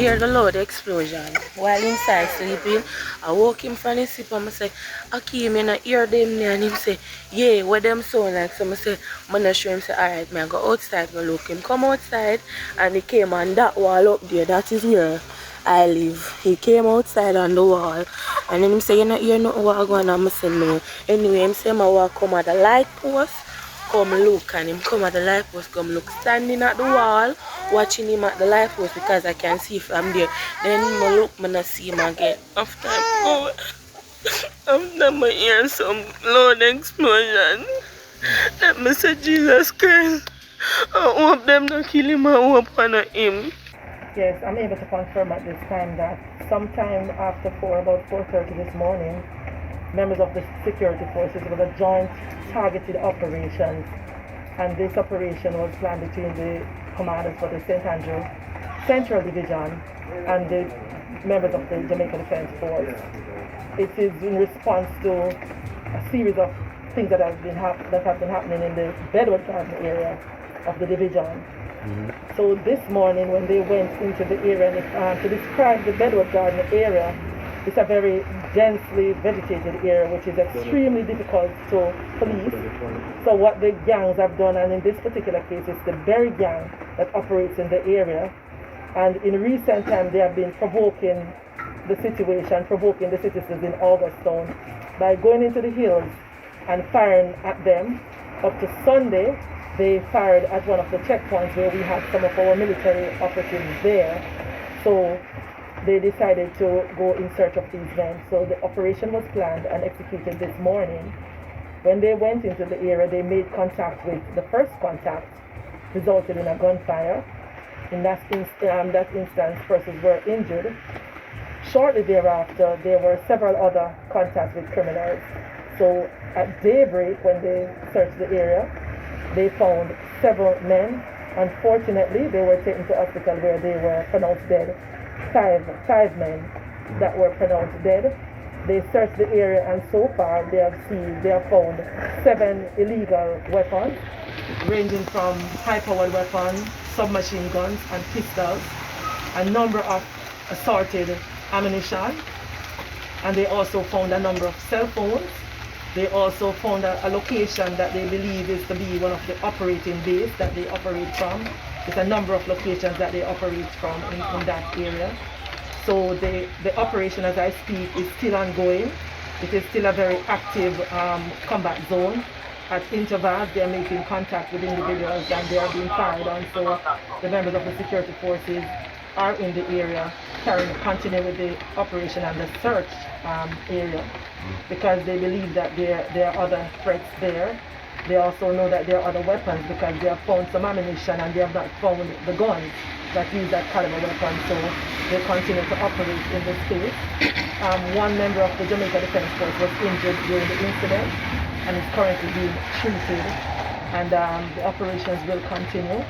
hear the loud explosion while inside sleeping. I woke him from his sleep and I say, Akeem, you not hear them there? And him say, yeah, what them sound like? So I say, I'm not sure. Him say, alright, man, go outside, go look. Him come outside and he came on that wall up there. That is where I live. He came outside on the wall and then him say, you not hear nothing what going on? I say, no. Anyway, him say, I walk come at the light post. Come look, and him come at the light post, come look, standing at the wall, watching him at the light post because I can see from there. Then I look, I not see him again. After I go, after I hear some loud explosion, let me say, Jesus Christ, I hope them not kill him, I hope not him. Yes, I'm able to confirm at this time that sometime after about 4:30 this morning, members of the security forces with a joint targeted operations, and this operation was planned between the commanders for the St. Andrew Central Division and the members of the Jamaica Defense Force. It is in response to a series of things that have been happening in the Bedward Gardens area of the division. So this morning when they went into the area, to describe the Bedward Garden area, it's a very densely vegetated area which is extremely difficult to police. So what the gangs have done, and in this particular case it's the Berry gang that operates in the area, and in recent time they have been provoking the citizens in Augustown by going into the hills and firing at them. Up to Sunday they fired at one of the checkpoints where we had some of our military operatives there. So they decided to go in search of these men. So the operation was planned and executed this morning. When they went into the area, they made contact with the first contact, resulted in a gunfire. In that instance, persons were injured. Shortly thereafter, there were several other contacts with criminals. So at daybreak, when they searched the area, they found several men. Unfortunately, they were taken to hospital where they were pronounced dead. Five men that were pronounced dead. They searched the area and so far they have found 7 illegal weapons ranging from high-powered weapons, submachine guns and pistols, a number of assorted ammunition, and they also found a number of cell phones. They also found a location that they believe is to be one of the operating bases that they operate from. There's a number of locations that they operate from in that area. So the operation as I speak is still ongoing. It is still a very active combat zone. At intervals they are making contact with individuals and they are being fired on. So the members of the security forces are in the area continuing with the operation and the search area because they believe that there are other threats there. They also know that there are other weapons because they have found some ammunition and they have not found the guns that use that caliber weapon, so they continue to operate in this space. One member of the Jamaica Defense Force was injured during the incident and is currently being treated, and the operations will continue.